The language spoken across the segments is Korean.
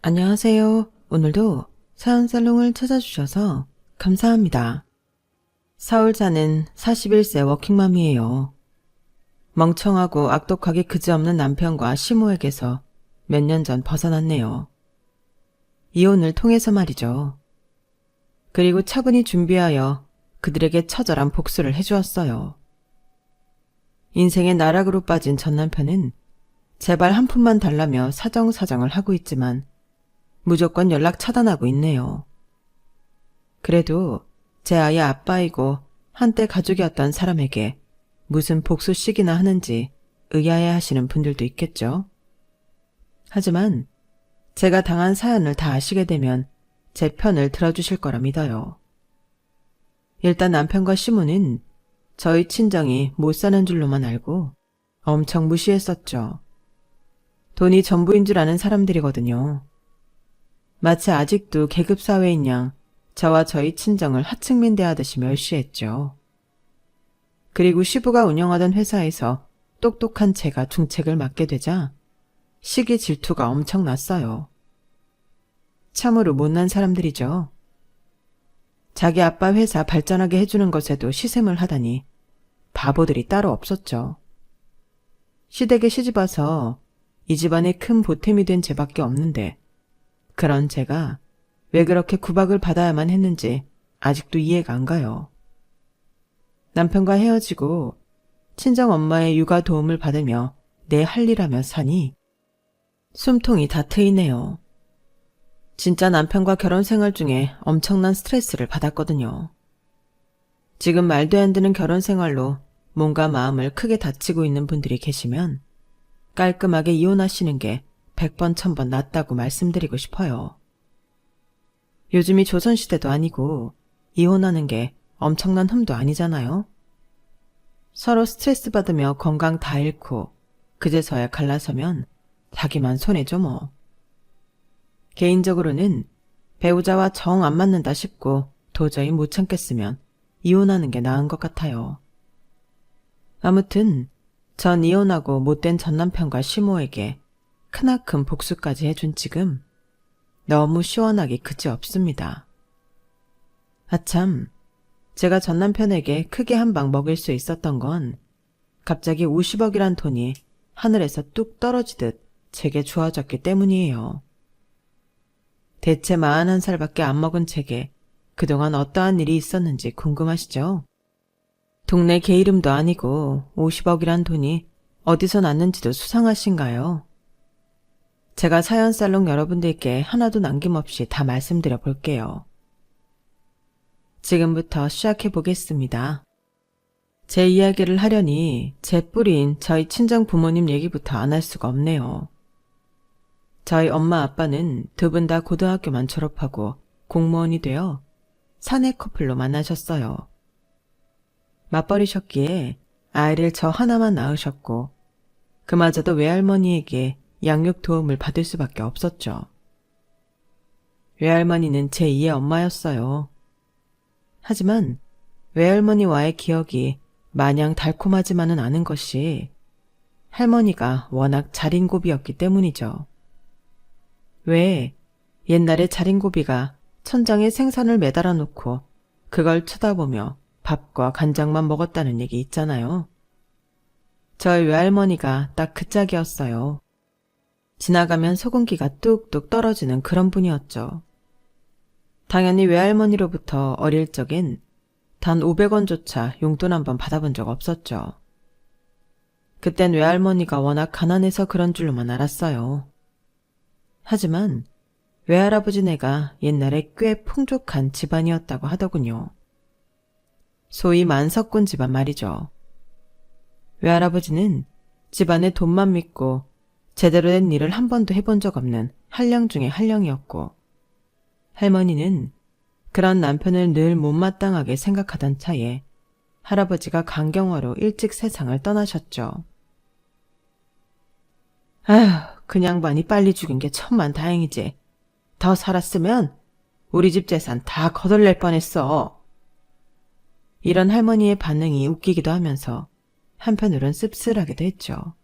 안녕하세요. 오늘도 사연살롱을 찾아주셔서 감사합니다. 서울 사는 41세 워킹맘이에요. 멍청하고 악독하게 그지없는 남편과 시모에게서 몇 년 전 벗어났네요. 이혼을 통해서 말이죠. 그리고 차분히 준비하여 그들에게 처절한 복수를 해주었어요. 인생의 나락으로 빠진 전 남편은 제발 한 푼만 달라며 사정사정을 하고 있지만 무조건 연락 차단하고 있네요. 그래도 제 아이의 아빠이고 한때 가족이었던 사람에게 무슨 복수식이나 하는지 의아해하시는 분들도 있겠죠. 하지만 제가 당한 사연을 다 아시게 되면 제 편을 들어주실 거라 믿어요. 일단 남편과 시모는 저희 친정이 못 사는 줄로만 알고 엄청 무시했었죠. 돈이 전부인 줄 아는 사람들이거든요. 마치 아직도 계급사회인 양 저와 저희 친정을 하층민 대하듯이 멸시했죠. 그리고 시부가 운영하던 회사에서 똑똑한 제가 중책을 맡게 되자 시기 질투가 엄청났어요. 참으로 못난 사람들이죠. 자기 아빠 회사 발전하게 해주는 것에도 시샘을 하다니 바보들이 따로 없었죠. 시댁에 시집와서 이 집안의 큰 보탬이 된 제밖에 없는데 그런 제가 왜 그렇게 구박을 받아야만 했는지 아직도 이해가 안 가요. 남편과 헤어지고 친정엄마의 육아 도움을 받으며 내 할 일하며 사니 숨통이 다 트이네요. 진짜 남편과 결혼 생활 중에 엄청난 스트레스를 받았거든요. 지금 말도 안 되는 결혼 생활로 몸과 마음을 크게 다치고 있는 분들이 계시면 깔끔하게 이혼하시는 게 100번 1000번 낫다고 말씀드리고 싶어요. 요즘이 조선시대도 아니고 이혼하는 게 엄청난 흠도 아니잖아요. 서로 스트레스 받으며 건강 다 잃고 그제서야 갈라서면 자기만 손해죠 뭐. 개인적으로는 배우자와 정 안 맞는다 싶고 도저히 못 참겠으면 이혼하는 게 나은 것 같아요. 아무튼 전 이혼하고 못된 전남편과 시모에게 크나큰 복수까지 해준 지금 너무 시원하기 그지없습니다. 아참, 제가 전남편에게 크게 한 방 먹일 수 있었던 건 갑자기 50억이란 돈이 하늘에서 뚝 떨어지듯 제게 주어졌기 때문이에요. 대체 41살밖에 안 먹은 제게 그동안 어떠한 일이 있었는지 궁금하시죠? 동네 개 이름도 아니고 50억이란 돈이 어디서 났는지도 수상하신가요? 제가 사연살롱 여러분들께 하나도 남김없이 다 말씀드려 볼게요. 지금부터 시작해 보겠습니다. 제 이야기를 하려니 제 뿌리인 저희 친정 부모님 얘기부터 안 할 수가 없네요. 저희 엄마 아빠는 두 분 다 고등학교만 졸업하고 공무원이 되어 사내 커플로 만나셨어요. 맞벌이셨기에 아이를 저 하나만 낳으셨고 그마저도 외할머니에게 양육 도움을 받을 수밖에 없었죠. 외할머니는 제2의 엄마였어요. 하지만 외할머니와의 기억이 마냥 달콤하지만은 않은 것이 할머니가 워낙 자린고비였기 때문이죠. 왜 옛날에 자린고비가 천장에 생선을 매달아 놓고 그걸 쳐다보며 밥과 간장만 먹었다는 얘기 있잖아요. 저희 외할머니가 딱 그 짝이었어요. 지나가면 소금기가 뚝뚝 떨어지는 그런 분이었죠. 당연히 외할머니로부터 어릴 적엔 단 500원조차 용돈 한 번 받아본 적 없었죠. 그땐 외할머니가 워낙 가난해서 그런 줄로만 알았어요. 하지만 외할아버지네가 옛날에 꽤 풍족한 집안이었다고 하더군요. 소위 만석군 집안 말이죠. 외할아버지는 집안에 돈만 믿고 제대로 된 일을 한 번도 해본 적 없는 한령 중의 한령이었고 할머니는 그런 남편을 늘 못마땅하게 생각하던 차에 할아버지가 간경화로 일찍 세상을 떠나셨죠. 아휴, 그 양반이 빨리 죽인 게 천만다행이지. 더 살았으면 우리 집 재산 다 거덜낼 뻔했어. 이런 할머니의 반응이 웃기기도 하면서 한편으론 씁쓸하기도 했죠.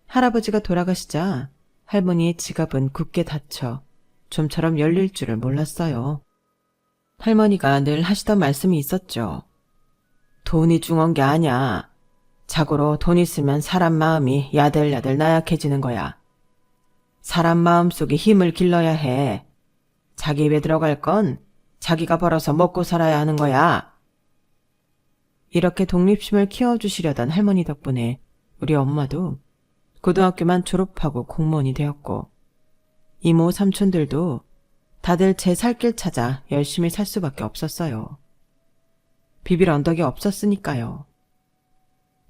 할아버지가 돌아가시자 할머니의 지갑은 굳게 닫혀 좀처럼 열릴 줄을 몰랐어요. 할머니가 늘 하시던 말씀이 있었죠. 돈이 중요한 게 아냐. 자고로 돈 있으면 사람 마음이 야들야들 나약해지는 거야. 사람 마음속에 힘을 길러야 해. 자기 입에 들어갈 건 자기가 벌어서 먹고 살아야 하는 거야. 이렇게 독립심을 키워주시려던 할머니 덕분에 우리 엄마도 고등학교만 졸업하고 공무원이 되었고, 이모 삼촌들도 다들 제 살 길 찾아 열심히 살 수밖에 없었어요. 비빌 언덕이 없었으니까요.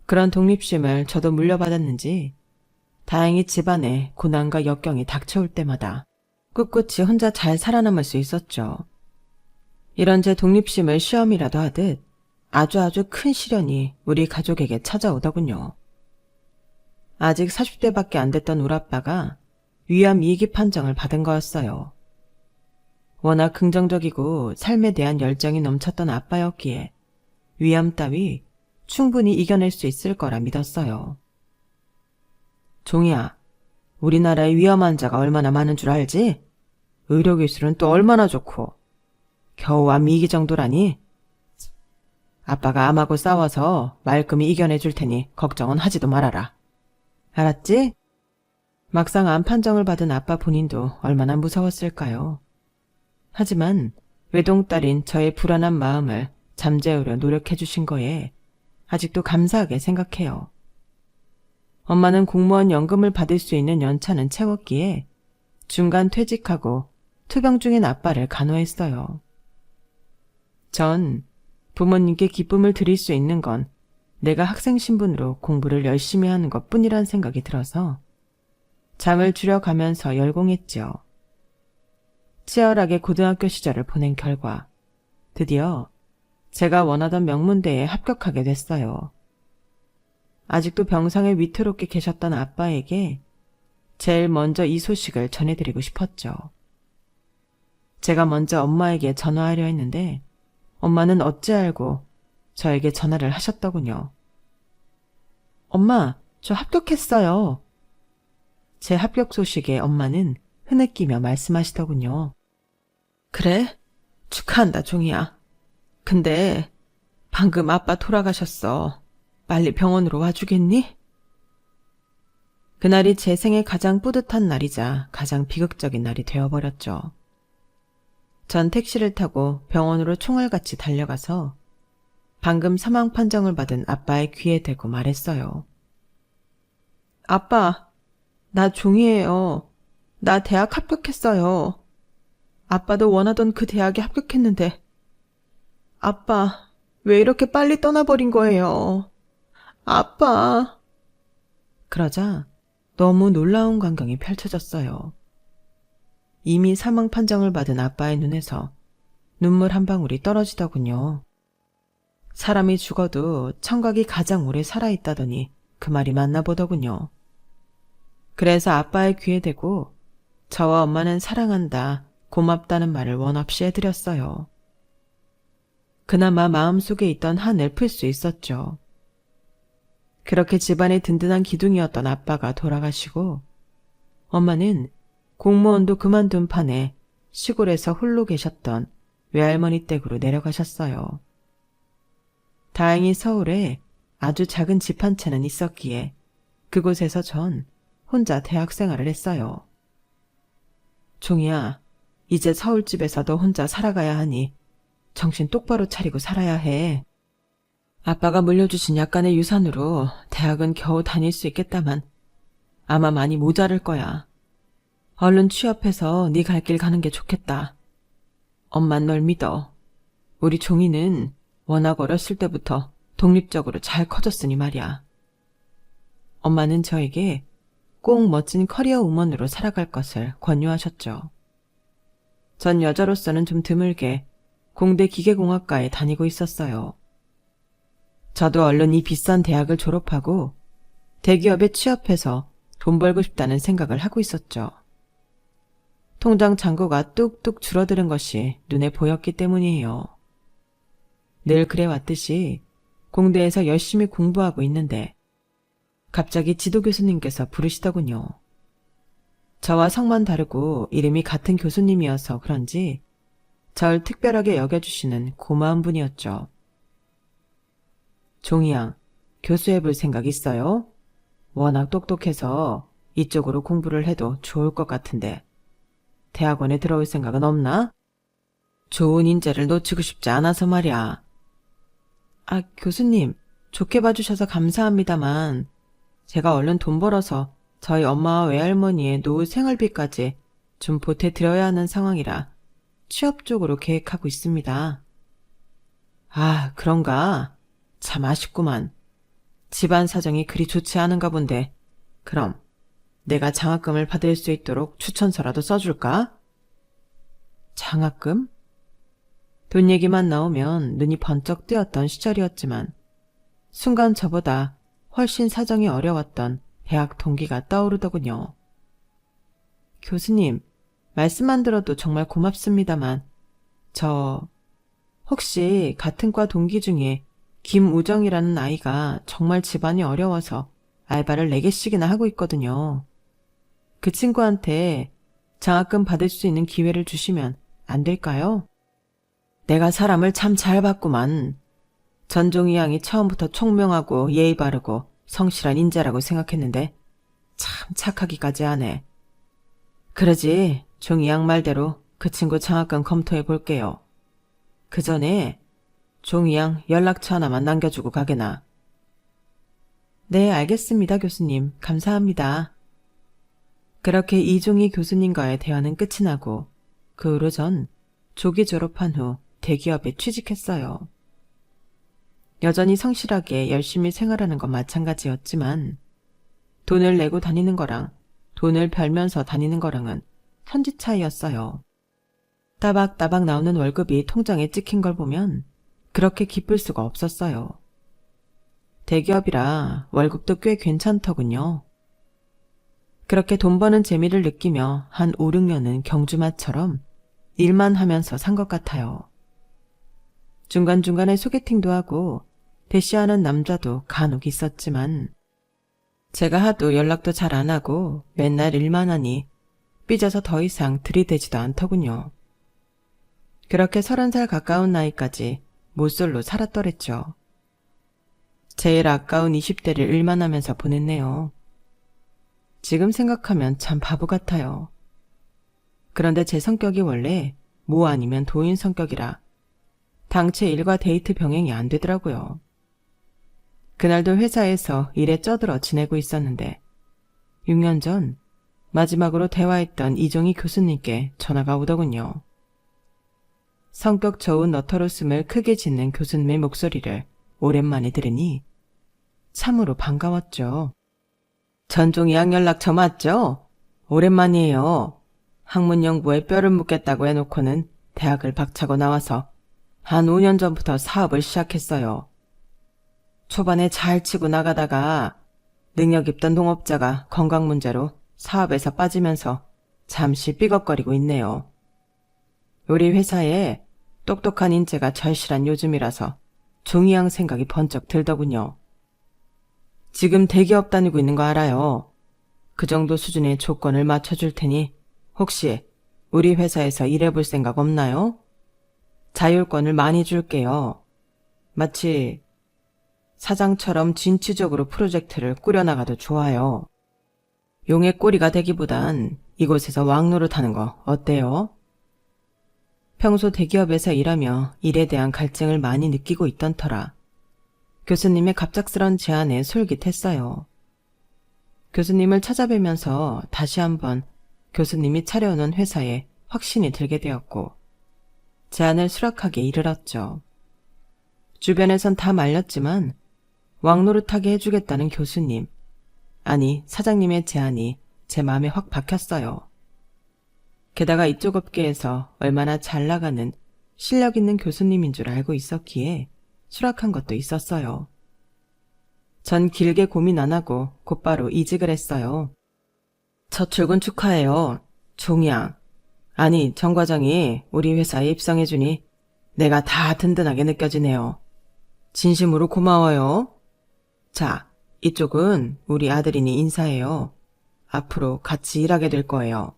그런 독립심을 저도 물려받았는지 다행히 집안에 고난과 역경이 닥쳐올 때마다 꿋꿋이 혼자 잘 살아남을 수 있었죠. 이런 제 독립심을 시험이라도 하듯 아주 큰 시련이 우리 가족에게 찾아오더군요. 아직 40대밖에 안 됐던 우리 아빠가 위암 2기 판정을 받은 거였어요. 워낙 긍정적이고 삶에 대한 열정이 넘쳤던 아빠였기에 위암 따위 충분히 이겨낼 수 있을 거라 믿었어요. 종이야, 우리나라에 위암 환자가 얼마나 많은 줄 알지? 의료기술은 또 얼마나 좋고. 겨우 암 2기 정도라니? 아빠가 암하고 싸워서 말끔히 이겨내줄 테니 걱정은 하지도 말아라. 알았지? 막상 암 판정을 받은 아빠 본인도 얼마나 무서웠을까요? 하지만 외동딸인 저의 불안한 마음을 잠재우려 노력해 주신 거에 아직도 감사하게 생각해요. 엄마는 공무원 연금을 받을 수 있는 연차는 채웠기에 중간 퇴직하고 투병 중인 아빠를 간호했어요. 전 부모님께 기쁨을 드릴 수 있는 건 내가 학생 신분으로 공부를 열심히 하는 것뿐이란 생각이 들어서 잠을 줄여가면서 열공했죠. 치열하게 고등학교 시절을 보낸 결과 드디어 제가 원하던 명문대에 합격하게 됐어요. 아직도 병상에 위태롭게 계셨던 아빠에게 제일 먼저 이 소식을 전해드리고 싶었죠. 제가 먼저 엄마에게 전화하려 했는데 엄마는 어찌 알고 저에게 전화를 하셨더군요. 엄마, 저 합격했어요. 제 합격 소식에 엄마는 흐느끼며 말씀하시더군요. 그래? 축하한다, 종이야. 근데 방금 아빠 돌아가셨어. 빨리 병원으로 와주겠니? 그날이 제 생애 가장 뿌듯한 날이자 가장 비극적인 날이 되어버렸죠. 전 택시를 타고 병원으로 총알같이 달려가서 방금 사망 판정을 받은 아빠의 귀에 대고 말했어요. 아빠, 나 종이에요. 나 대학 합격했어요. 아빠도 원하던 그 대학에 합격했는데 아빠, 왜 이렇게 빨리 떠나버린 거예요? 아빠. 그러자 너무 놀라운 광경이 펼쳐졌어요. 이미 사망 판정을 받은 아빠의 눈에서 눈물 한 방울이 떨어지더군요. 사람이 죽어도 청각이 가장 오래 살아있다더니 그 말이 맞나 보더군요. 그래서 아빠의 귀에 대고 저와 엄마는 사랑한다, 고맙다는 말을 원 없이 해드렸어요. 그나마 마음속에 있던 한을 풀 수 있었죠. 그렇게 집안의 든든한 기둥이었던 아빠가 돌아가시고 엄마는 공무원도 그만둔 판에 시골에서 홀로 계셨던 외할머니 댁으로 내려가셨어요. 다행히 서울에 아주 작은 집 한 채는 있었기에 그곳에서 전 혼자 대학 생활을 했어요. 종이야, 이제 서울집에서 너 혼자 살아가야 하니 정신 똑바로 차리고 살아야 해. 아빠가 물려주신 약간의 유산으로 대학은 겨우 다닐 수 있겠다만 아마 많이 모자랄 거야. 얼른 취업해서 네 갈 길 가는 게 좋겠다. 엄만 널 믿어. 우리 종이는 워낙 어렸을 때부터 독립적으로 잘 커졌으니 말이야. 엄마는 저에게 꼭 멋진 커리어 우먼으로 살아갈 것을 권유하셨죠. 전 여자로서는 좀 드물게 공대 기계공학과에 다니고 있었어요. 저도 얼른 이 비싼 대학을 졸업하고 대기업에 취업해서 돈 벌고 싶다는 생각을 하고 있었죠. 통장 잔고가 뚝뚝 줄어드는 것이 눈에 보였기 때문이에요. 늘 그래왔듯이 공대에서 열심히 공부하고 있는데 갑자기 지도 교수님께서 부르시더군요. 저와 성만 다르고 이름이 같은 교수님이어서 그런지 절 특별하게 여겨주시는 고마운 분이었죠. 종이 양, 교수해볼 생각 있어요? 워낙 똑똑해서 이쪽으로 공부를 해도 좋을 것 같은데 대학원에 들어올 생각은 없나? 좋은 인재를 놓치고 싶지 않아서 말이야. 아, 교수님, 좋게 봐주셔서 감사합니다만 제가 얼른 돈 벌어서 저희 엄마와 외할머니의 노후 생활비까지 좀 보태드려야 하는 상황이라 취업 쪽으로 계획하고 있습니다. 아, 그런가? 참 아쉽구만. 집안 사정이 그리 좋지 않은가 본데. 그럼 내가 장학금을 받을 수 있도록 추천서라도 써줄까? 장학금? 돈 얘기만 나오면 눈이 번쩍 뜨였던 시절이었지만 순간 저보다 훨씬 사정이 어려웠던 대학 동기가 떠오르더군요. 교수님, 말씀만 들어도 정말 고맙습니다만 혹시 같은 과 동기 중에 김우정이라는 아이가 정말 집안이 어려워서 알바를 4개씩이나 하고 있거든요. 그 친구한테 장학금 받을 수 있는 기회를 주시면 안 될까요? 내가 사람을 참 잘 봤구만. 전종이 양이 처음부터 총명하고 예의 바르고 성실한 인재라고 생각했는데 참 착하기까지 하네. 그러지, 종이 양 말대로 그 친구 장학금 검토해 볼게요. 그 전에 종이 양 연락처 하나만 남겨주고 가게나. 네, 알겠습니다, 교수님. 감사합니다. 그렇게 이종희 교수님과의 대화는 끝이 나고 그 후로 전 조기 졸업한 후 대기업에 취직했어요. 여전히 성실하게 열심히 생활하는 건 마찬가지였지만 돈을 내고 다니는 거랑 돈을 벌면서 다니는 거랑은 천지 차이였어요. 따박따박 나오는 월급이 통장에 찍힌 걸 보면 그렇게 기쁠 수가 없었어요. 대기업이라 월급도 꽤 괜찮더군요. 그렇게 돈 버는 재미를 느끼며 한 5, 6년은 경주마처럼 일만 하면서 산 것 같아요. 중간중간에 소개팅도 하고 대시하는 남자도 간혹 있었지만 제가 하도 연락도 잘 안 하고 맨날 일만 하니 삐져서 더 이상 들이대지도 않더군요. 그렇게 30살 가까운 나이까지 모쏠로 살았더랬죠. 제일 아까운 20대를 일만 하면서 보냈네요. 지금 생각하면 참 바보 같아요. 그런데 제 성격이 원래 뭐 아니면 도인 성격이라 당최 일과 데이트 병행이 안 되더라고요. 그날도 회사에서 일에 쩌들어 지내고 있었는데 6년 전 마지막으로 대화했던 이종희 교수님께 전화가 오더군요. 성격 좋은 너털웃음을 크게 짓는 교수님의 목소리를 오랜만에 들으니 참으로 반가웠죠. 전종이 양 연락처 맞죠? 오랜만이에요. 학문 연구에 뼈를 묻겠다고 해놓고는 대학을 박차고 나와서 한 5년 전부터 사업을 시작했어요. 초반에 잘 치고 나가다가 능력 있던 동업자가 건강 문제로 사업에서 빠지면서 잠시 삐걱거리고 있네요. 우리 회사에 똑똑한 인재가 절실한 요즘이라서 종이양 생각이 번쩍 들더군요. 지금 대기업 다니고 있는 거 알아요. 그 정도 수준의 조건을 맞춰줄 테니 혹시 우리 회사에서 일해볼 생각 없나요? 자율권을 많이 줄게요. 마치 사장처럼 진취적으로 프로젝트를 꾸려나가도 좋아요. 용의 꼬리가 되기보단 이곳에서 왕노릇하는 거 어때요? 평소 대기업에서 일하며 일에 대한 갈증을 많이 느끼고 있던 터라 교수님의 갑작스런 제안에 솔깃했어요. 교수님을 찾아뵈면서 다시 한번 교수님이 차려놓은 회사에 확신이 들게 되었고 제안을 수락하게 이르렀죠. 주변에선 다 말렸지만 왕노릇하게 해주겠다는 교수님, 아니 사장님의 제안이 제 마음에 확 박혔어요. 게다가 이쪽 업계에서 얼마나 잘 나가는 실력 있는 교수님인 줄 알고 있었기에 수락한 것도 있었어요. 전 길게 고민 안 하고 곧바로 이직을 했어요. 첫 출근 축하해요. 종양. 아니, 정 과장이 우리 회사에 입성해주니 내가 다 든든하게 느껴지네요. 진심으로 고마워요. 자, 이쪽은 우리 아들이니 인사해요. 앞으로 같이 일하게 될 거예요.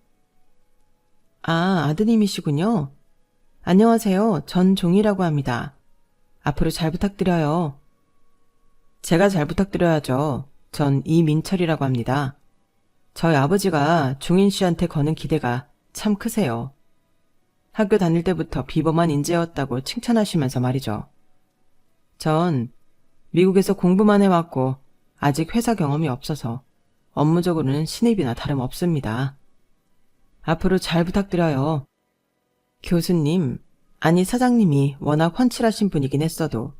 아, 아드님이시군요. 안녕하세요. 전종이라고 합니다. 앞으로 잘 부탁드려요. 제가 잘 부탁드려야죠. 전 이민철이라고 합니다. 저희 아버지가 종인 씨한테 거는 기대가 참 크세요. 학교 다닐 때부터 비범한 인재였다고 칭찬하시면서 말이죠. 전 미국에서 공부만 해왔고 아직 회사 경험이 없어서 업무적으로는 신입이나 다름없습니다. 앞으로 잘 부탁드려요. 교수님, 아니 사장님이 워낙 훤칠하신 분이긴 했어도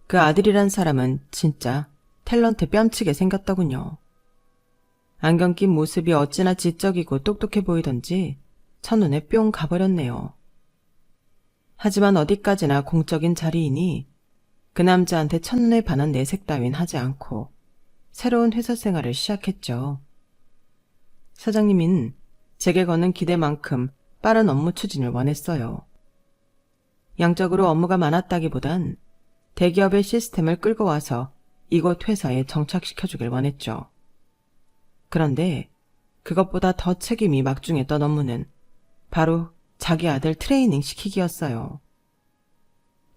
그 아들이란 사람은 진짜 탤런트 뺨치게 생겼더군요. 안경 낀 모습이 어찌나 지적이고 똑똑해 보이던지 첫눈에 뿅 가버렸네요. 하지만 어디까지나 공적인 자리이니 그 남자한테 첫눈에 반한 내색 따윈 하지 않고 새로운 회사 생활을 시작했죠. 사장님은 제게 거는 기대만큼 빠른 업무 추진을 원했어요. 양적으로 업무가 많았다기보단 대기업의 시스템을 끌고 와서 이곳 회사에 정착시켜주길 원했죠. 그런데 그것보다 더 책임이 막중해 떤 업무는 바로 자기 아들 트레이닝 시키기였어요.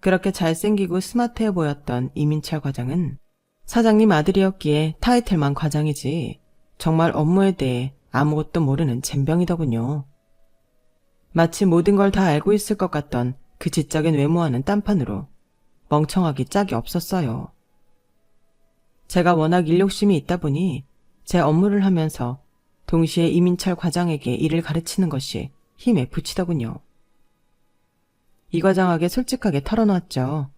그렇게 잘생기고 스마트해 보였던 이민철 과장은 사장님 아들이었기에 타이틀만 과장이지 정말 업무에 대해 아무것도 모르는 젬병이더군요. 마치 모든 걸 다 알고 있을 것 같던 그 지적인 외모와는 딴판으로 멍청하기 짝이 없었어요. 제가 워낙 일욕심이 있다 보니 제 업무를 하면서 동시에 이민철 과장에게 일을 가르치는 것이 힘에 부치더군요. 이 과장에게 솔직하게 털어놨죠.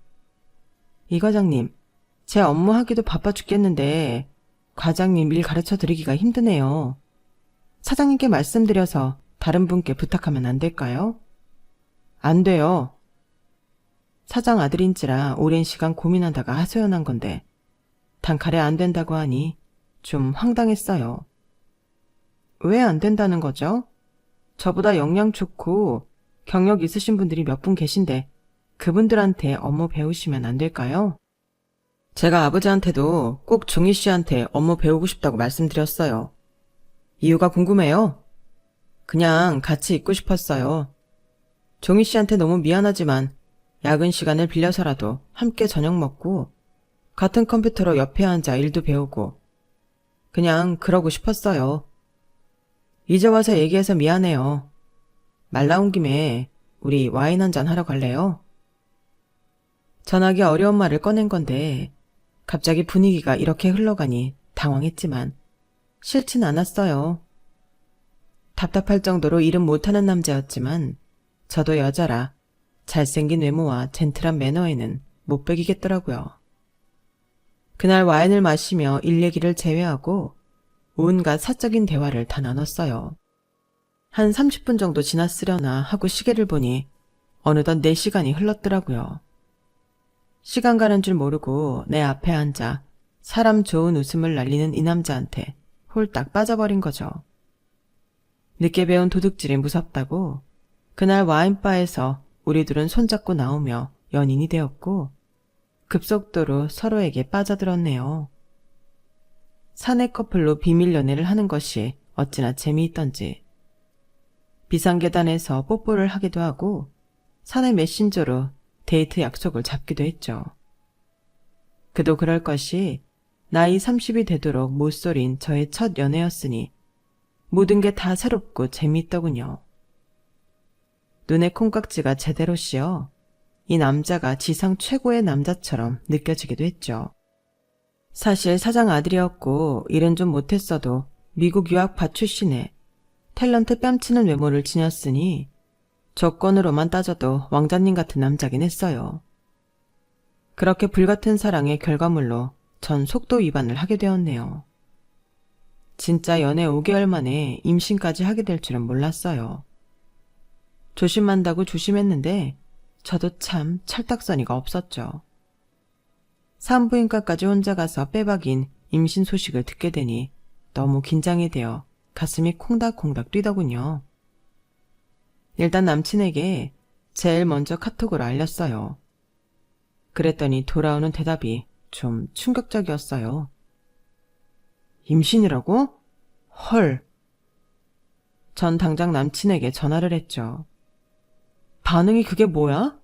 이 과장님, 제 업무하기도 바빠 죽겠는데 과장님 일 가르쳐드리기가 힘드네요. 사장님께 말씀드려서 다른 분께 부탁하면 안 될까요? 안 돼요. 사장 아들인지라 오랜 시간 고민하다가 하소연한 건데 단칼에 안 된다고 하니 좀 황당했어요. 왜 안 된다는 거죠? 저보다 역량 좋고 경력 있으신 분들이 몇 분 계신데 그분들한테 업무 배우시면 안 될까요? 제가 아버지한테도 꼭 종희 씨한테 업무 배우고 싶다고 말씀드렸어요. 이유가 궁금해요. 그냥 같이 있고 싶었어요. 종희 씨한테 너무 미안하지만 야근 시간을 빌려서라도 함께 저녁 먹고 같은 컴퓨터로 옆에 앉아 일도 배우고 그냥 그러고 싶었어요. 이제 와서 얘기해서 미안해요. 말 나온 김에 우리 와인 한잔 하러 갈래요? 전하기 어려운 말을 꺼낸 건데 갑자기 분위기가 이렇게 흘러가니 당황했지만 싫진 않았어요. 답답할 정도로 일은 못하는 남자였지만 저도 여자라 잘생긴 외모와 젠틀한 매너에는 못 배기겠더라고요. 그날 와인을 마시며 일 얘기를 제외하고 온갖 사적인 대화를 다 나눴어요. 한 30분 정도 지났으려나 하고 시계를 보니 어느덧 4시간이 흘렀더라고요. 시간 가는 줄 모르고 내 앞에 앉아 사람 좋은 웃음을 날리는 이 남자한테 홀딱 빠져버린 거죠. 늦게 배운 도둑질이 무섭다고 그날 와인바에서 우리 둘은 손잡고 나오며 연인이 되었고 급속도로 서로에게 빠져들었네요. 사내 커플로 비밀 연애를 하는 것이 어찌나 재미있던지 비상계단에서 뽀뽀를 하기도 하고 사내 메신저로 데이트 약속을 잡기도 했죠. 그도 그럴 것이 나이 30이 되도록 못소린 저의 첫 연애였으니 모든 게 다 새롭고 재미있더군요. 눈에 콩깍지가 제대로 씌어 이 남자가 지상 최고의 남자처럼 느껴지기도 했죠. 사실 사장 아들이었고 일은 좀 못했어도 미국 유학파 출신에 탤런트 뺨치는 외모를 지녔으니 조건으로만 따져도 왕자님 같은 남자긴 했어요. 그렇게 불같은 사랑의 결과물로 전 속도 위반을 하게 되었네요. 진짜 연애 5개월 만에 임신까지 하게 될 줄은 몰랐어요. 조심한다고 조심했는데 저도 참 철딱서니가 없었죠. 산부인과까지 혼자 가서 빼박인 임신 소식을 듣게 되니 너무 긴장이 되어 가슴이 콩닥콩닥 뛰더군요. 일단 남친에게 제일 먼저 카톡으로 알렸어요. 그랬더니 돌아오는 대답이 좀 충격적이었어요. 임신이라고? 헐. 전 당장 남친에게 전화를 했죠. 반응이 그게 뭐야?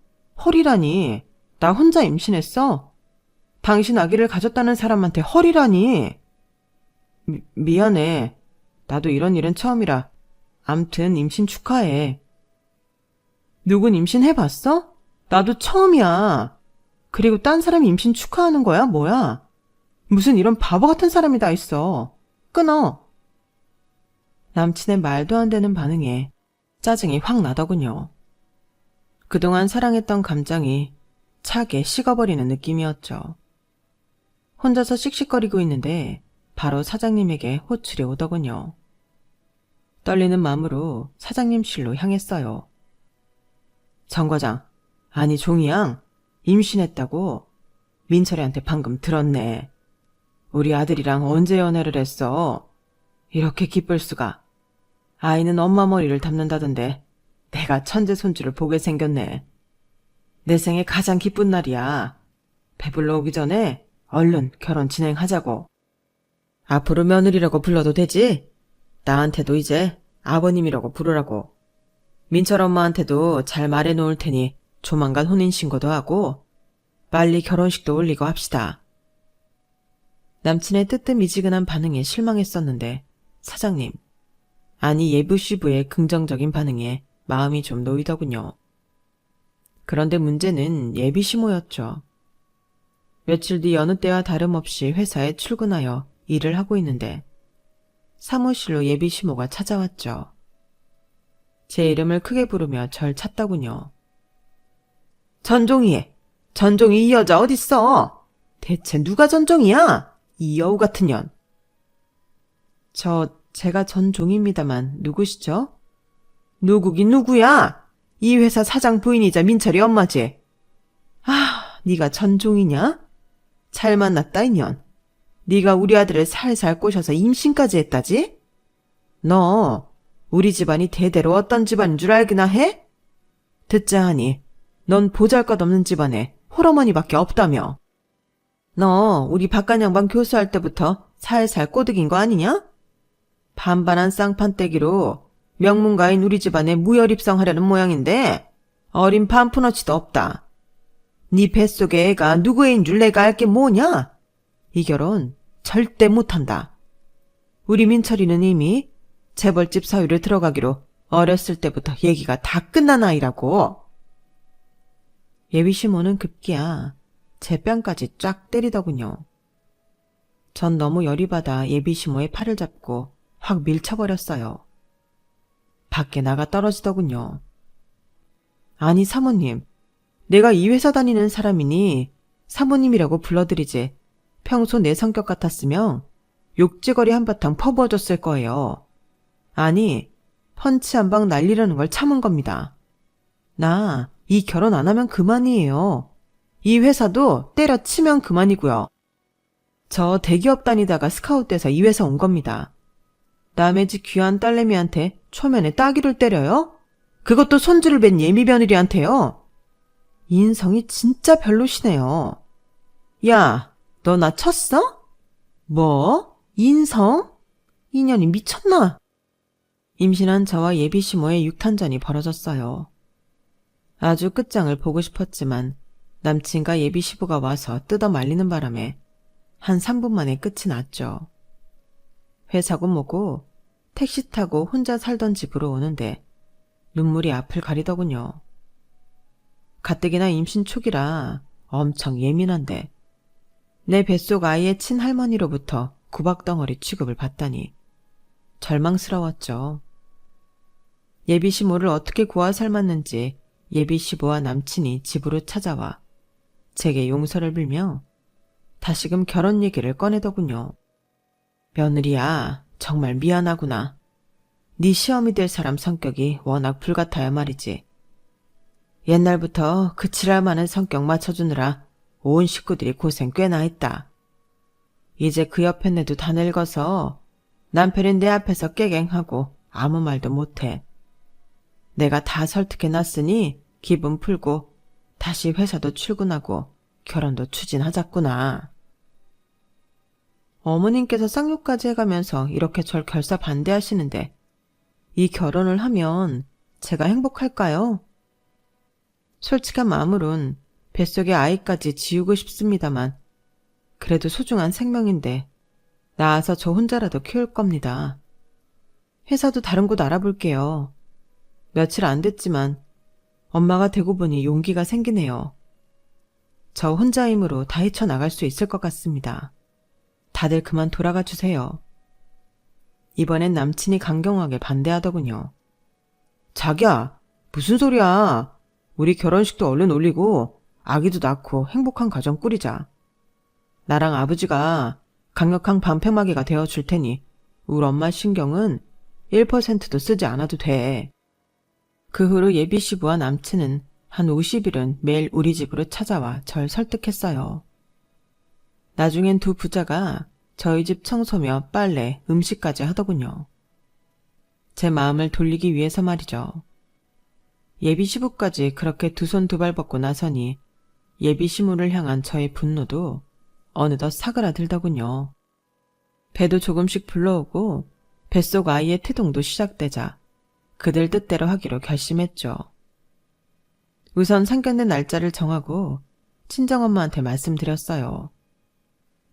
헐이라니. 나 혼자 임신했어? 당신 아기를 가졌다는 사람한테 헐이라니. 미안해. 나도 이런 일은 처음이라. 암튼 임신 축하해. 누군 임신해봤어? 나도 처음이야. 그리고 딴 사람이 임신 축하하는 거야? 뭐야? 무슨 이런 바보 같은 사람이 다 있어. 끊어. 남친의 말도 안 되는 반응에 짜증이 확 나더군요. 그동안 사랑했던 감정이 차게 식어버리는 느낌이었죠. 혼자서 씩씩거리고 있는데 바로 사장님에게 호출이 오더군요. 떨리는 마음으로 사장님실로 향했어요. 정 과장, 아니 종이양, 임신했다고? 민철이한테 방금 들었네. 우리 아들이랑 언제 연애를 했어? 이렇게 기쁠 수가. 아이는 엄마 머리를 담는다던데 내가 천재 손주를 보게 생겼네. 내 생애 가장 기쁜 날이야. 배불러 오기 전에 얼른 결혼 진행하자고. 앞으로 며느리라고 불러도 되지? 나한테도 이제 아버님이라고 부르라고. 민철 엄마한테도 잘 말해놓을 테니 조만간 혼인신고도 하고 빨리 결혼식도 올리고 합시다. 남친의 뜨뜻미지근한 반응에 실망했었는데 사장님, 아니 예부시부의 긍정적인 반응에 마음이 좀 놓이더군요. 그런데 문제는 예비시모였죠. 며칠 뒤 여느 때와 다름없이 회사에 출근하여 일을 하고 있는데 사무실로 예비시모가 찾아왔죠. 제 이름을 크게 부르며 절 찾더군요. 전종이 이 여자 어딨어? 대체 누가 전종이야? 이 여우 같은 년. 제가 전종입니다만 누구시죠? 누구긴 누구야? 이 회사 사장 부인이자 민철이 엄마지. 네가 전종이냐? 잘 만났다 이년. 네가 우리 아들을 살살 꼬셔서 임신까지 했다지? 너 우리 집안이 대대로 어떤 집안인 줄 알기나 해? 듣자 하니 넌 보잘것없는 집안에 홀어머니밖에 없다며. 너 우리 박간 양반 교수할 때부터 살살 꼬드긴 거 아니냐? 반반한 쌍판떼기로 명문가인 우리 집안에 무혈입성하려는 모양인데 어린 반푼어치도 없다. 네 뱃속에 애가 누구 애인 줄 내가 알게 뭐냐? 이 결혼 절대 못한다. 우리 민철이는 이미 재벌집 사위를 들어가기로 어렸을 때부터 얘기가 다 끝난 아이라고. 예비시모는 급기야 제 뺨까지 쫙 때리더군요. 전 너무 열이 받아 예비시모의 팔을 잡고 확 밀쳐버렸어요. 밖에 나가 떨어지더군요. 아니 사모님, 내가 이 회사 다니는 사람이니 사모님이라고 불러드리지 평소 내 성격 같았으면 욕지거리 한바탕 퍼부어줬을 거예요. 아니, 펀치 한 방 날리려는 걸 참은 겁니다. 나 이 결혼 안 하면 그만이에요. 이 회사도 때려치면 그만이고요. 저 대기업 다니다가 스카웃돼서 이 회사 온 겁니다. 남의 집 귀한 딸내미한테 초면에 따귀를 때려요? 그것도 손주를 뵌 예미며느리한테요? 인성이 진짜 별로시네요. 야, 너 나 쳤어? 뭐? 인성? 인연이 미쳤나? 임신한 저와 예비시모의 육탄전이 벌어졌어요. 아주 끝장을 보고 싶었지만 남친과 예비시부가 와서 뜯어 말리는 바람에 한 3분 만에 끝이 났죠. 회사고 뭐고 택시 타고 혼자 살던 집으로 오는데 눈물이 앞을 가리더군요. 가뜩이나 임신 초기라 엄청 예민한데 내 뱃속 아이의 친할머니로부터 구박덩어리 취급을 받다니 절망스러웠죠. 예비시모를 어떻게 구워 삶았는지 예비시부와 남친이 집으로 찾아와 제게 용서를 빌며 다시금 결혼 얘기를 꺼내더군요. 며느리야, 정말 미안하구나. 네 시어미 될 사람 성격이 워낙 불같아야 말이지. 옛날부터 그 지랄 많은 성격 맞춰주느라 온 식구들이 고생 꽤나 했다. 이제 그 옆에 내도 다 늙어서 남편이 내 앞에서 깨갱하고 아무 말도 못해. 내가 다 설득해놨으니 기분 풀고 다시 회사도 출근하고 결혼도 추진하자꾸나. 어머님께서 쌍욕까지 해가면서 이렇게 절 결사 반대하시는데 이 결혼을 하면 제가 행복할까요? 솔직한 마음으론 뱃속의 아이까지 지우고 싶습니다만 그래도 소중한 생명인데 낳아서 저 혼자라도 키울 겁니다. 회사도 다른 곳 알아볼게요. 며칠 안 됐지만 엄마가 되고 보니 용기가 생기네요. 저 혼자 힘으로 다 헤쳐나갈 수 있을 것 같습니다. 다들 그만 돌아가 주세요. 이번엔 남친이 강경하게 반대하더군요. 자기야, 무슨 소리야. 우리 결혼식도 얼른 올리고 아기도 낳고 행복한 가정 꾸리자. 나랑 아버지가 강력한 반패막이가 되어줄 테니 우리 엄마 신경은 1%도 쓰지 않아도 돼. 그 후로 예비 시부와 남친은 한 50일은 매일 우리 집으로 찾아와 절 설득했어요. 나중엔 두 부자가 저희 집 청소며 빨래, 음식까지 하더군요. 제 마음을 돌리기 위해서 말이죠. 예비 시부까지 그렇게 두 손 두 발 뻗고 나서니 예비 시무를 향한 저의 분노도 어느덧 사그라들더군요. 배도 조금씩 불러오고 뱃속 아이의 태동도 시작되자 그들 뜻대로 하기로 결심했죠. 우선 상견례 날짜를 정하고 친정엄마한테 말씀드렸어요.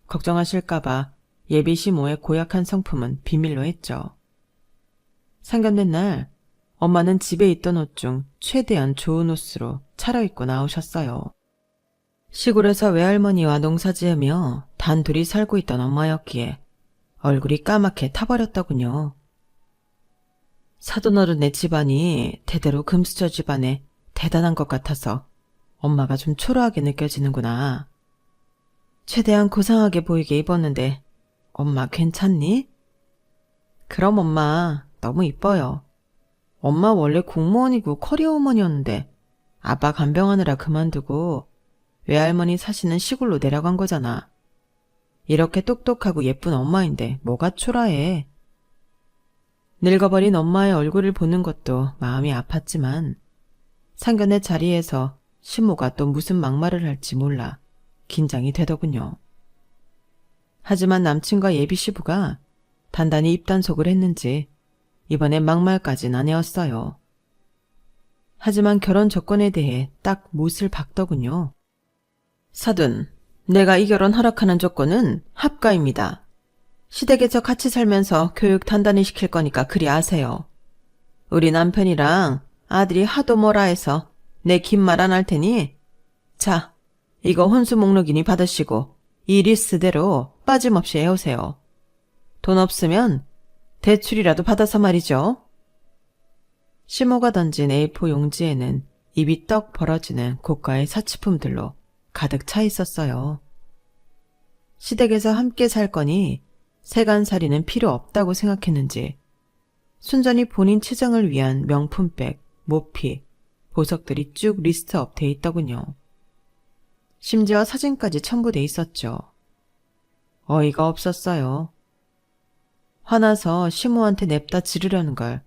걱정하실까봐 예비 시모의 고약한 성품은 비밀로 했죠. 상견례 날 엄마는 집에 있던 옷 중 최대한 좋은 옷으로 차려입고 나오셨어요. 시골에서 외할머니와 농사지으며 단둘이 살고 있던 엄마였기에 얼굴이 까맣게 타버렸더군요. 사돈어른의 집안이 대대로 금수저 집안에 대단한 것 같아서 엄마가 좀 초라하게 느껴지는구나. 최대한 고상하게 보이게 입었는데 엄마 괜찮니? 그럼 엄마 너무 이뻐요. 엄마 원래 공무원이고 커리어 우먼이었는데 아빠 간병하느라 그만두고 외할머니 사시는 시골로 내려간 거잖아. 이렇게 똑똑하고 예쁜 엄마인데 뭐가 초라해. 늙어버린 엄마의 얼굴을 보는 것도 마음이 아팠지만 상견례 자리에서 시모가 또 무슨 막말을 할지 몰라 긴장이 되더군요. 하지만 남친과 예비 시부가 단단히 입단속을 했는지 이번에 막말까진 아니었어요. 하지만 결혼 조건에 대해 딱 못을 박더군요. 사돈, 내가 이 결혼 허락하는 조건은 합가입니다. 시댁에서 같이 살면서 교육 단단히 시킬 거니까 그리 아세요. 우리 남편이랑 아들이 하도 뭐라 해서 내 긴 말 안 할 테니 자, 이거 혼수 목록이니 받으시고 이 리스트대로 빠짐없이 해오세요. 돈 없으면 대출이라도 받아서 말이죠. 시모가 던진 A4 용지에는 입이 떡 벌어지는 고가의 사치품들로 가득 차 있었어요. 시댁에서 함께 살 거니 세간살이는 필요 없다고 생각했는지 순전히 본인 치장을 위한 명품백, 모피, 보석들이 쭉 리스트업 돼 있더군요. 심지어 사진까지 첨부돼 있었죠. 어이가 없었어요. 화나서 시모한테 냅다 지르려는 걸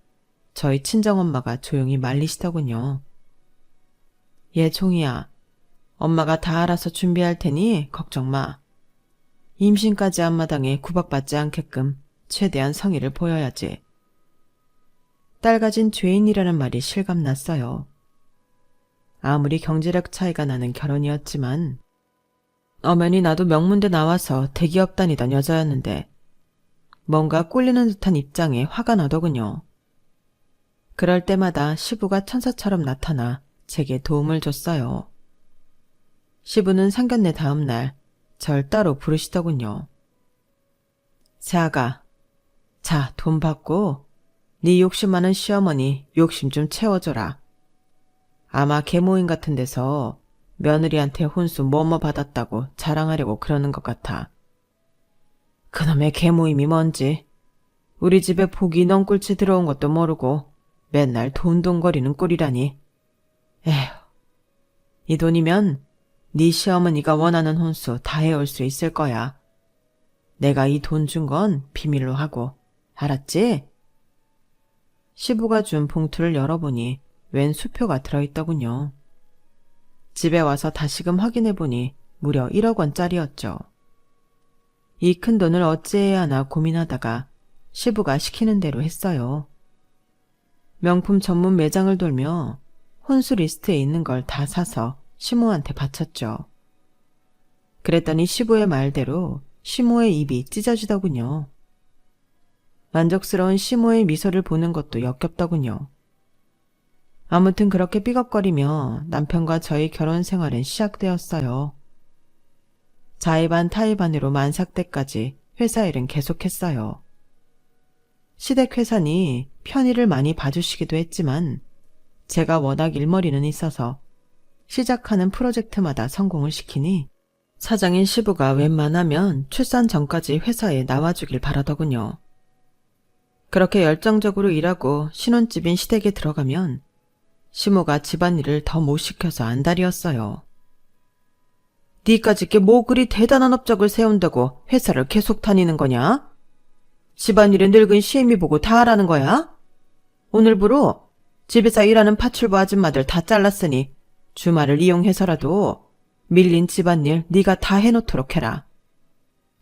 저희 친정엄마가 조용히 말리시더군요. 얘 종이야. 엄마가 다 알아서 준비할 테니 걱정 마. 임신까지 앞마당에 구박받지 않게끔 최대한 성의를 보여야지. 딸 가진 죄인이라는 말이 실감났어요. 아무리 경제력 차이가 나는 결혼이었지만 엄연히 나도 명문대 나와서 대기업 다니던 여자였는데 뭔가 꿀리는 듯한 입장에 화가 나더군요. 그럴 때마다 시부가 천사처럼 나타나 제게 도움을 줬어요. 시부는 상견례 다음 날 절 따로 부르시더군요. 새아가, 자, 돈 받고 네 욕심 많은 시어머니 욕심 좀 채워줘라. 아마 계모임 같은 데서 며느리한테 혼수 뭐뭐 받았다고 자랑하려고 그러는 것 같아. 그놈의 계모임이 뭔지 우리 집에 복이 넝꿀치 들어온 것도 모르고 맨날 돈돈거리는 꼴이라니. 에휴, 이 돈이면 네 시어머니가 원하는 혼수 다 해올 수 있을 거야. 내가 이 돈 준 건 비밀로 하고, 알았지? 시부가 준 봉투를 열어보니 웬 수표가 들어있더군요. 집에 와서 다시금 확인해보니 무려 1억 원짜리였죠. 이 큰 돈을 어찌해야 하나 고민하다가 시부가 시키는 대로 했어요. 명품 전문 매장을 돌며 혼수 리스트에 있는 걸 다 사서 시모한테 바쳤죠. 그랬더니 시부의 말대로 시모의 입이 찢어지더군요. 만족스러운 시모의 미소를 보는 것도 역겹더군요. 아무튼 그렇게 삐걱거리며 남편과 저희 결혼 생활은 시작되었어요. 자의반 타의반으로 만삭 때까지 회사 일은 계속했어요. 시댁 회사니 편의를 많이 봐주시기도 했지만 제가 워낙 일머리는 있어서 시작하는 프로젝트마다 성공을 시키니 사장인 시부가 웬만하면 출산 전까지 회사에 나와주길 바라더군요. 그렇게 열정적으로 일하고 신혼집인 시댁에 들어가면 시모가 집안일을 더 못 시켜서 안달이었어요. 니까짓 게 뭐 그리 대단한 업적을 세운다고 회사를 계속 다니는 거냐? 집안일에 늙은 시애미 보고 다 하라는 거야? 오늘부로 집에서 일하는 파출부 아줌마들 다 잘랐으니 주말을 이용해서라도 밀린 집안일 네가 다 해놓도록 해라.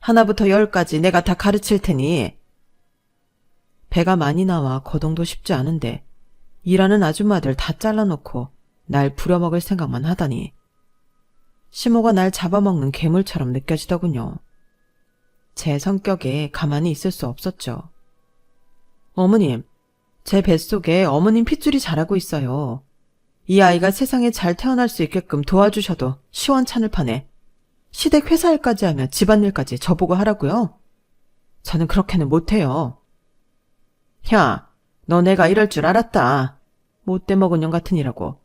하나부터 10까지 내가 다 가르칠 테니. 배가 많이 나와 거동도 쉽지 않은데 일하는 아줌마들 다 잘라놓고 날 부려먹을 생각만 하다니. 시모가 날 잡아먹는 괴물처럼 느껴지더군요. 제 성격에 가만히 있을 수 없었죠. 어머님, 제 뱃속에 어머님 핏줄이 자라고 있어요. 이 아이가 세상에 잘 태어날 수 있게끔 도와주셔도 시원찮을 판에 시댁 회사 일까지 하며 집안일까지 저보고 하라고요? 저는 그렇게는 못해요. 야, 너 내가 이럴 줄 알았다. 못돼 먹은 년 같으니라고.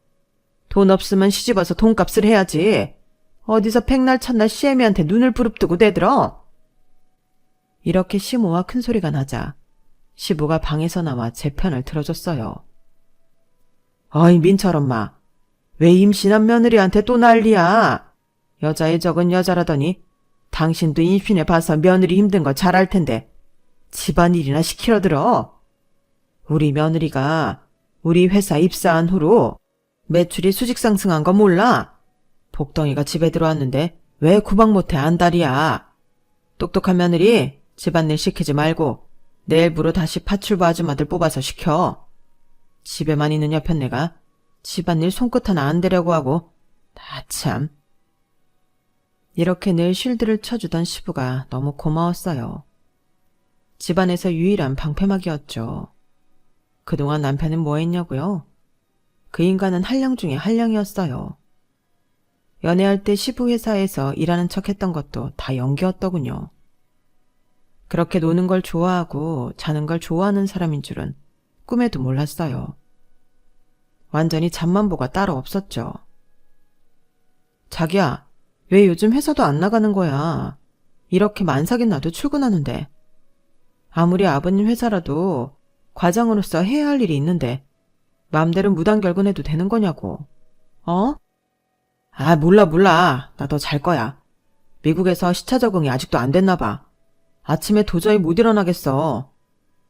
돈 없으면 시집와서 돈값을 해야지. 어디서 백날 첫날 시애미한테 눈을 부릅뜨고 대들어? 이렇게 시모와 큰 소리가 나자 시부가 방에서 나와 제 편을 들어줬어요. 어이 민철 엄마, 왜 임신한 며느리한테 또 난리야? 여자의 적은 여자라더니 당신도 임신해 봐서 며느리 힘든 거 잘 알 텐데 집안일이나 시키러 들어. 우리 며느리가 우리 회사 입사한 후로 매출이 수직 상승한 거 몰라? 복덩이가 집에 들어왔는데 왜 구박 못해 안달이야. 똑똑한 며느리 집안일 시키지 말고 내일부로 다시 파출부 아줌마들 뽑아서 시켜. 집에만 있는 여편 내가 집안일 손끝 하나 안 대려고 하고 다 참. 이렇게 늘 쉴드를 쳐주던 시부가 너무 고마웠어요. 집안에서 유일한 방패막이었죠. 그동안 남편은 뭐 했냐고요? 그 인간은 한량 중에 한량이었어요. 연애할 때 시부 회사에서 일하는 척 했던 것도 다 연기였더군요. 그렇게 노는 걸 좋아하고 자는 걸 좋아하는 사람인 줄은 꿈에도 몰랐어요. 완전히 잠만보가 따로 없었죠. 자기야, 왜 요즘 회사도 안 나가는 거야? 이렇게 만삭인 나도 출근하는데. 아무리 아버님 회사라도 과장으로서 해야 할 일이 있는데 마음대로 무단결근해도 되는 거냐고. 어? 아, 몰라. 나 더 잘 거야. 미국에서 시차 적응이 아직도 안 됐나 봐. 아침에 도저히 못 일어나겠어.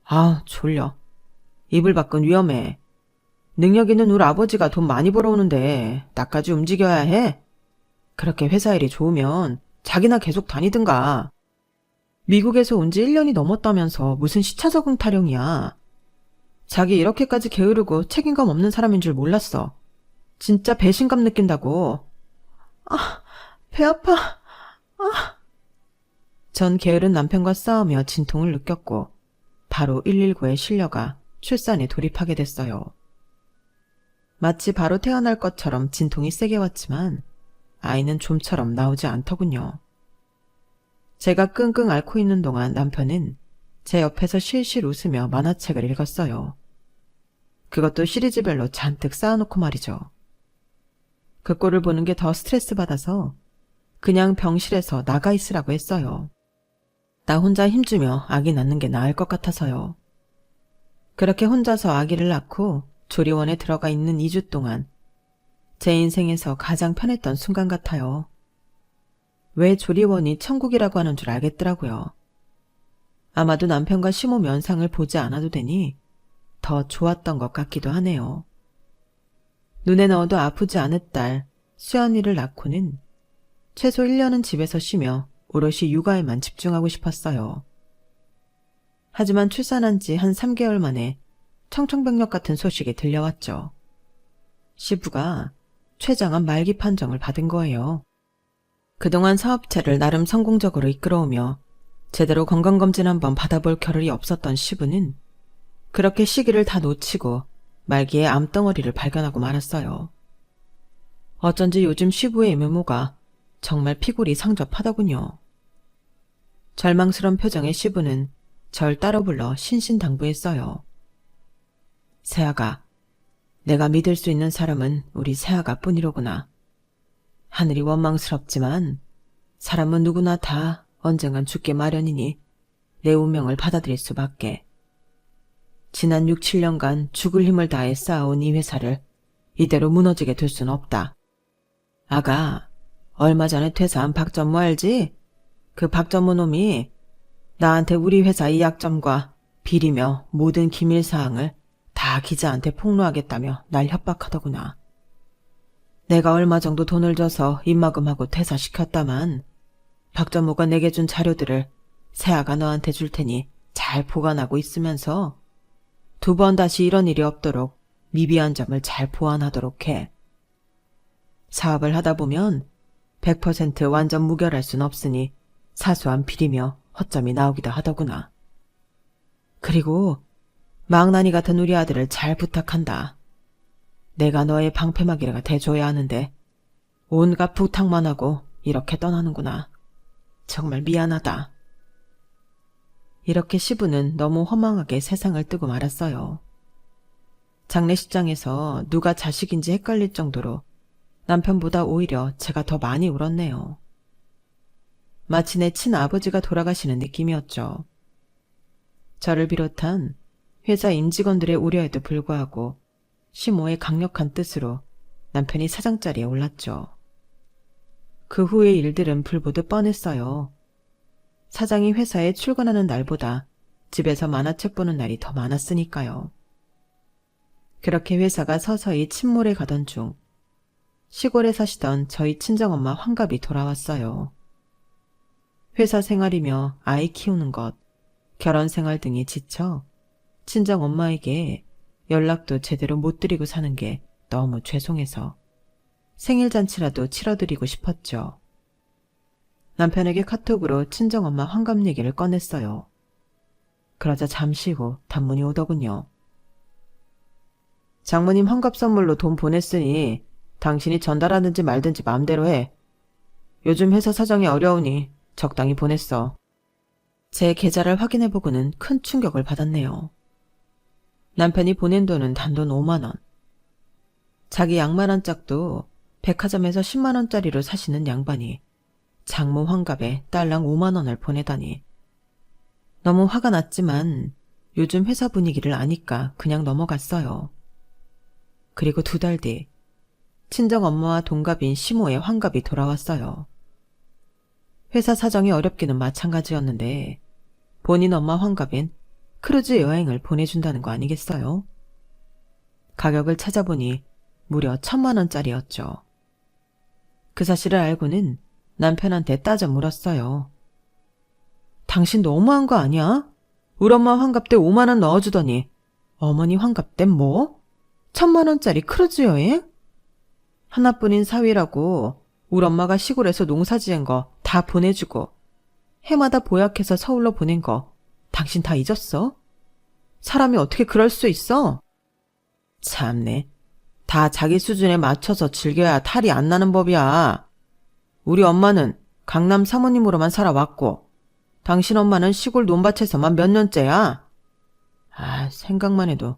아, 졸려. 이불 밖은 위험해. 능력 있는 우리 아버지가 돈 많이 벌어오는데 나까지 움직여야 해? 그렇게 회사 일이 좋으면 자기나 계속 다니든가. 미국에서 온 지 1년이 넘었다면서 무슨 시차 적응 타령이야. 자기 이렇게까지 게으르고 책임감 없는 사람인 줄 몰랐어. 진짜 배신감 느낀다고. 아, 배 아파. 아. 전 게으른 남편과 싸우며 진통을 느꼈고 바로 119에 실려가 출산에 돌입하게 됐어요. 마치 바로 태어날 것처럼 진통이 세게 왔지만 아이는 좀처럼 나오지 않더군요. 제가 끙끙 앓고 있는 동안 남편은 제 옆에서 실실 웃으며 만화책을 읽었어요. 그것도 시리즈별로 잔뜩 쌓아놓고 말이죠. 그 꼴을 보는 게 더 스트레스 받아서 그냥 병실에서 나가 있으라고 했어요. 나 혼자 힘주며 아기 낳는 게 나을 것 같아서요. 그렇게 혼자서 아기를 낳고 조리원에 들어가 있는 2주 동안 제 인생에서 가장 편했던 순간 같아요. 왜 조리원이 천국이라고 하는 줄 알겠더라고요. 아마도 남편과 시모 면상을 보지 않아도 되니 더 좋았던 것 같기도 하네요. 눈에 넣어도 아프지 않을 딸 수연이를 낳고는 최소 1년은 집에서 쉬며 오롯이 육아에만 집중하고 싶었어요. 하지만 출산한 지 한 3개월 만에 청천벽력 같은 소식이 들려왔죠. 시부가 췌장암 말기 판정을 받은 거예요. 그동안 사업체를 나름 성공적으로 이끌어오며 제대로 건강검진 한번 받아볼 겨를이 없었던 시부는 그렇게 시기를 다 놓치고 말기에 암덩어리를 발견하고 말았어요. 어쩐지 요즘 시부의 외모가 정말 피골이 상접하더군요. 절망스런 표정의 시부는 절 따로 불러 신신당부했어요. 세아가, 내가 믿을 수 있는 사람은 우리 세아가 뿐이로구나. 하늘이 원망스럽지만 사람은 누구나 다 언젠간 죽게 마련이니 내 운명을 받아들일 수밖에. 지난 6, 7년간 죽을 힘을 다해 쌓아온 이 회사를 이대로 무너지게 둘 순 없다. 아가, 얼마 전에 퇴사한 박전무 알지? 그 박전무 놈이 나한테 우리 회사 이 약점과 비리며 모든 기밀사항을 다 기자한테 폭로하겠다며 날 협박하더구나. 내가 얼마 정도 돈을 줘서 입막음하고 퇴사시켰다만 박전무가 내게 준 자료들을 세아가 너한테 줄 테니 잘 보관하고 있으면서 2번 다시 이런 일이 없도록 미비한 점을 잘 보완하도록 해. 사업을 하다 보면 100% 완전 무결할 순 없으니 사소한 비리며 허점이 나오기도 하더구나. 그리고 망나니 같은 우리 아들을 잘 부탁한다. 내가 너의 방패막이라가 돼줘야 하는데 온갖 부탁만 하고 이렇게 떠나는구나. 정말 미안하다. 이렇게 시부는 너무 허망하게 세상을 뜨고 말았어요. 장례식장에서 누가 자식인지 헷갈릴 정도로 남편보다 오히려 제가 더 많이 울었네요. 마치 내 친아버지가 돌아가시는 느낌이었죠. 저를 비롯한 회사 임직원들의 우려에도 불구하고 시모의 강력한 뜻으로 남편이 사장 자리에 올랐죠. 그 후의 일들은 불보듯 뻔했어요. 사장이 회사에 출근하는 날보다 집에서 만화책 보는 날이 더 많았으니까요. 그렇게 회사가 서서히 침몰해 가던 중 시골에 사시던 저희 친정엄마 환갑이 돌아왔어요. 회사 생활이며 아이 키우는 것, 결혼 생활 등이 지쳐 친정엄마에게 연락도 제대로 못 드리고 사는 게 너무 죄송해서 생일잔치라도 치러드리고 싶었죠. 남편에게 카톡으로 친정엄마 환갑 얘기를 꺼냈어요. 그러자 잠시 후 단문이 오더군요. 장모님 환갑 선물로 돈 보냈으니 당신이 전달하든지 말든지 마음대로 해. 요즘 회사 사정이 어려우니 적당히 보냈어. 제 계좌를 확인해보고는 큰 충격을 받았네요. 남편이 보낸 돈은 단돈 5만 원. 자기 양말 한 짝도 백화점에서 10만 원짜리로 사시는 양반이 장모 환갑에 딸랑 5만 원을 보내다니. 너무 화가 났지만 요즘 회사 분위기를 아니까 그냥 넘어갔어요. 그리고 2달 뒤 친정엄마와 동갑인 시모의 환갑이 돌아왔어요. 회사 사정이 어렵기는 마찬가지였는데 본인 엄마 환갑엔 크루즈 여행을 보내준다는 거 아니겠어요? 가격을 찾아보니 무려 1,000만 원짜리였죠. 그 사실을 알고는 남편한테 따져 물었어요. 당신 너무한 거 아니야? 우리 엄마 환갑 때 5만 원 넣어주더니 어머니 환갑 땐 뭐? 1,000만 원짜리 크루즈 여행? 하나뿐인 사위라고 우리 엄마가 시골에서 농사 지은 거 다 보내주고 해마다 보약해서 서울로 보낸 거 당신 다 잊었어? 사람이 어떻게 그럴 수 있어? 참네. 다 자기 수준에 맞춰서 즐겨야 탈이 안 나는 법이야. 우리 엄마는 강남 사모님으로만 살아왔고 당신 엄마는 시골 논밭에서만 몇 년째야. 아, 생각만 해도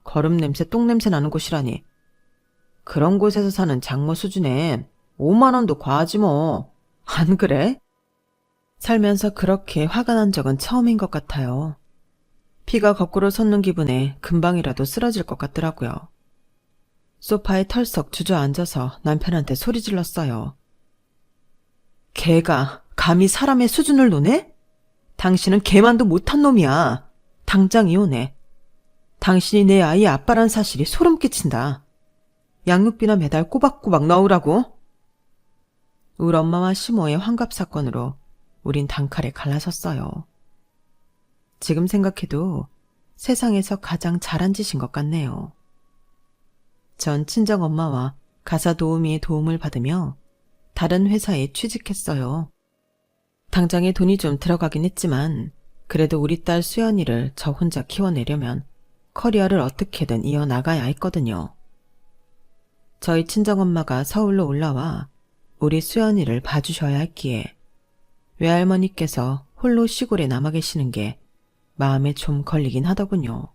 거름 냄새, 똥 냄새 나는 곳이라니. 그런 곳에서 사는 장모 수준엔 5만 원도 과하지 뭐. 안 그래? 살면서 그렇게 화가 난 적은 처음인 것 같아요. 피가 거꾸로 솟는 기분에 금방이라도 쓰러질 것 같더라고요. 소파에 털썩 주저앉아서 남편한테 소리 질렀어요. 걔가 감히 사람의 수준을 노네? 당신은 걔만도 못한 놈이야. 당장 이혼해. 당신이 내 아이의 아빠란 사실이 소름 끼친다. 양육비나 매달 꼬박꼬박 넣으라고. 우리 엄마와 시모의 환갑 사건으로 우린 단칼에 갈라섰어요. 지금 생각해도 세상에서 가장 잘한 짓인 것 같네요. 전 친정엄마와 가사 도우미의 도움을 받으며 다른 회사에 취직했어요. 당장에 돈이 좀 들어가긴 했지만 그래도 우리 딸 수연이를 저 혼자 키워내려면 커리어를 어떻게든 이어나가야 했거든요. 저희 친정엄마가 서울로 올라와 우리 수연이를 봐주셔야 했기에 외할머니께서 홀로 시골에 남아 계시는 게 마음에 좀 걸리긴 하더군요.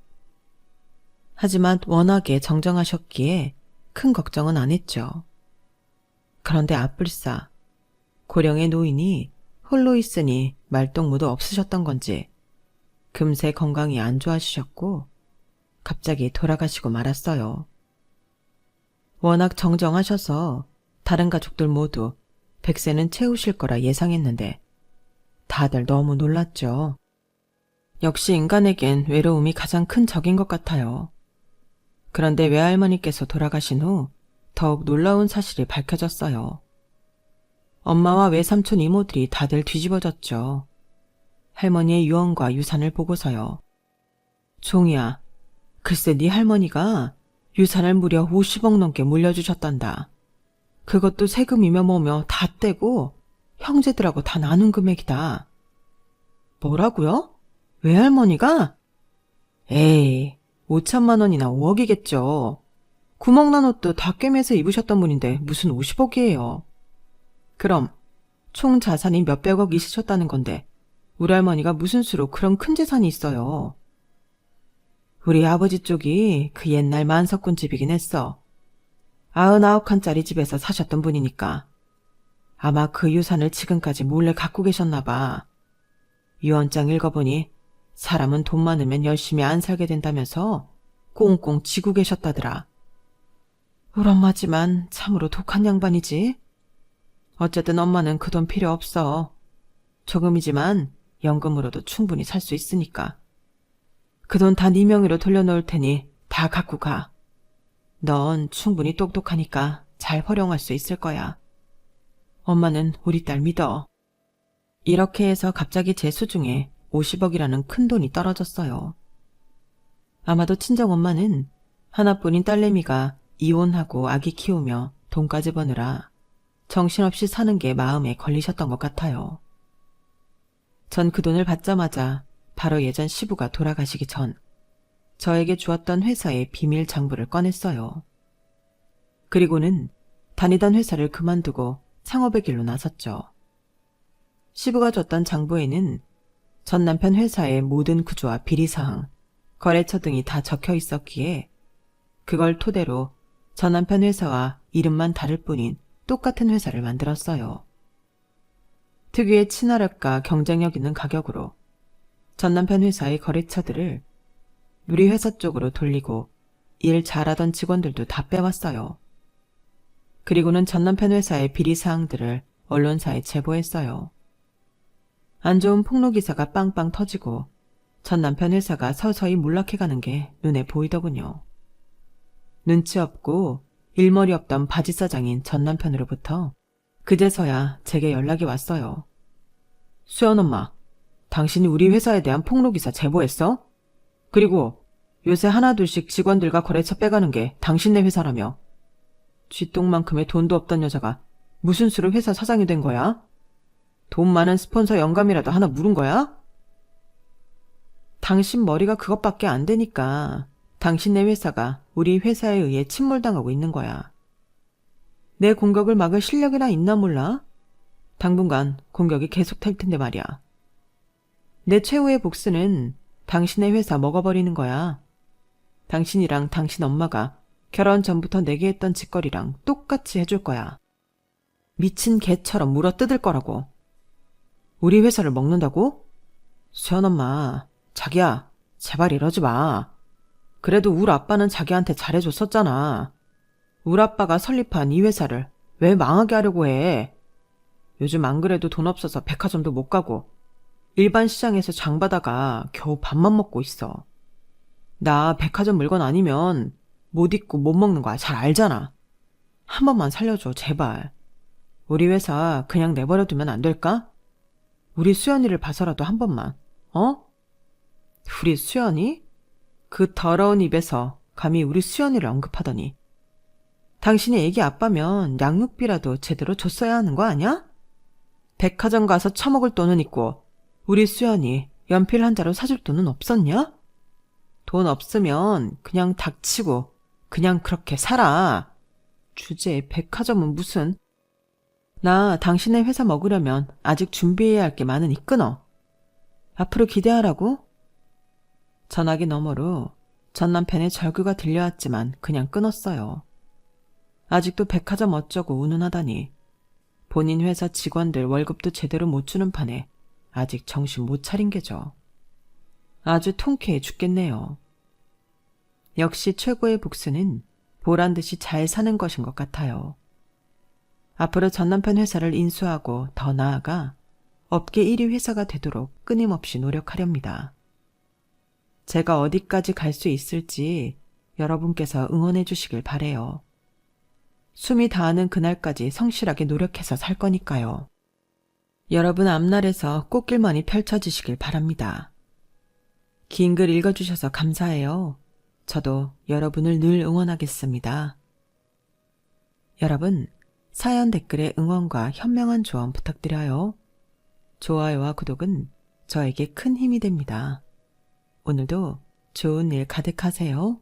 하지만 워낙에 정정하셨기에 큰 걱정은 안 했죠. 그런데 앞불싸 고령의 노인이 홀로 있으니 말동무도 없으셨던 건지 금세 건강이 안 좋아지셨고 갑자기 돌아가시고 말았어요. 워낙 정정하셔서 다른 가족들 모두 100세는 채우실 거라 예상했는데 다들 너무 놀랐죠. 역시 인간에겐 외로움이 가장 큰 적인 것 같아요. 그런데 외할머니께서 돌아가신 후 더욱 놀라운 사실이 밝혀졌어요. 엄마와 외삼촌 이모들이 다들 뒤집어졌죠. 할머니의 유언과 유산을 보고서요. 종이야, 글쎄 네 할머니가 유산을 무려 50억 넘게 물려주셨단다. 그것도 세금이며 뭐며 다 떼고 형제들하고 다 나눈 금액이다. 뭐라고요? 외할머니가? 에이, 5천만 원이나 5억이겠죠. 구멍난 옷도 다 꿰매서 입으셨던 분인데 무슨 50억이에요. 그럼 총 자산이 몇백억 있으셨다는 건데 우리 할머니가 무슨 수로 그런 큰 재산이 있어요. 우리 아버지 쪽이 그 옛날 만석군 집이긴 했어. 99칸짜리 집에서 사셨던 분이니까. 아마 그 유산을 지금까지 몰래 갖고 계셨나 봐. 유언장 읽어보니 사람은 돈 많으면 열심히 안 살게 된다면서 꽁꽁 쥐고 계셨다더라. 우리 엄마지만 참으로 독한 양반이지. 어쨌든 엄마는 그 돈 필요 없어. 조금이지만 연금으로도 충분히 살 수 있으니까. 그 돈 다 네 명의로 돌려놓을 테니 다 갖고 가. 넌 충분히 똑똑하니까 잘 활용할 수 있을 거야. 엄마는 우리 딸 믿어. 이렇게 해서 갑자기 제 수중에 50억이라는 큰 돈이 떨어졌어요. 아마도 친정엄마는 하나뿐인 딸내미가 이혼하고 아기 키우며 돈까지 버느라 정신없이 사는 게 마음에 걸리셨던 것 같아요. 전 그 돈을 받자마자 바로 예전 시부가 돌아가시기 전 저에게 주었던 회사의 비밀 장부를 꺼냈어요. 그리고는 다니던 회사를 그만두고 창업의 길로 나섰죠. 시부가 줬던 장부에는 전 남편 회사의 모든 구조와 비리사항, 거래처 등이 다 적혀 있었기에 그걸 토대로 전 남편 회사와 이름만 다를 뿐인 똑같은 회사를 만들었어요. 특유의 친화력과 경쟁력 있는 가격으로 전 남편 회사의 거래처들을 우리 회사 쪽으로 돌리고 일 잘하던 직원들도 다 빼왔어요. 그리고는 전 남편 회사의 비리사항들을 언론사에 제보했어요. 안 좋은 폭로기사가 빵빵 터지고 전 남편 회사가 서서히 몰락해가는 게 눈에 보이더군요. 눈치 없고 일머리 없던 바지사장인 전 남편으로부터 그제서야 제게 연락이 왔어요. 수연 엄마, 당신이 우리 회사에 대한 폭로기사 제보했어? 그리고 요새 하나둘씩 직원들과 거래처 빼가는 게 당신네 회사라며. 쥐똥만큼의 돈도 없던 여자가 무슨 수로 회사 사장이 된 거야? 돈 많은 스폰서 영감이라도 하나 물은 거야? 당신 머리가 그것밖에 안 되니까 당신네 회사가 우리 회사에 의해 침몰당하고 있는 거야. 내 공격을 막을 실력이나 있나 몰라? 당분간 공격이 계속될 텐데 말이야. 내 최후의 복수는 당신의 회사 먹어버리는 거야. 당신이랑 당신 엄마가 결혼 전부터 내게 했던 짓거리랑 똑같이 해줄 거야. 미친 개처럼 물어뜯을 거라고. 우리 회사를 먹는다고? 수연 엄마, 자기야, 제발 이러지 마. 그래도 우리 아빠는 자기한테 잘해줬었잖아. 우리 아빠가 설립한 이 회사를 왜 망하게 하려고 해? 요즘 안 그래도 돈 없어서 백화점도 못 가고 일반 시장에서 장 봐다가 겨우 밥만 먹고 있어. 나 백화점 물건 아니면 못 입고 못 먹는 거야. 잘 알잖아. 한 번만 살려줘, 제발. 우리 회사 그냥 내버려두면 안 될까? 우리 수연이를 봐서라도 한 번만, 어? 우리 수연이? 그 더러운 입에서 감히 우리 수연이를 언급하더니. 당신이 애기 아빠면 양육비라도 제대로 줬어야 하는 거 아니야? 백화점 가서 처먹을 돈은 있고 우리 수연이 연필 한 자루 사줄 돈은 없었냐? 돈 없으면 그냥 닥치고 그냥 그렇게 살아. 주제에 백화점은 무슨. 나 당신의 회사 먹으려면 아직 준비해야 할 게 많으니 끊어. 앞으로 기대하라고? 전화기 너머로 전 남편의 절규가 들려왔지만 그냥 끊었어요. 아직도 백화점 어쩌고 운운하다니. 본인 회사 직원들 월급도 제대로 못 주는 판에 아직 정신 못 차린 게죠. 아주 통쾌해 죽겠네요. 역시 최고의 복수는 보란듯이 잘 사는 것인 것 같아요. 앞으로 전 남편 회사를 인수하고 더 나아가 업계 1위 회사가 되도록 끊임없이 노력하렵니다. 제가 어디까지 갈 수 있을지 여러분께서 응원해 주시길 바래요. 숨이 닿는 그날까지 성실하게 노력해서 살 거니까요. 여러분 앞날에서 꽃길만이 펼쳐지시길 바랍니다. 긴 글 읽어주셔서 감사해요. 저도 여러분을 늘 응원하겠습니다. 여러분, 사연 댓글에 응원과 현명한 조언 부탁드려요. 좋아요와 구독은 저에게 큰 힘이 됩니다. 오늘도 좋은 일 가득하세요.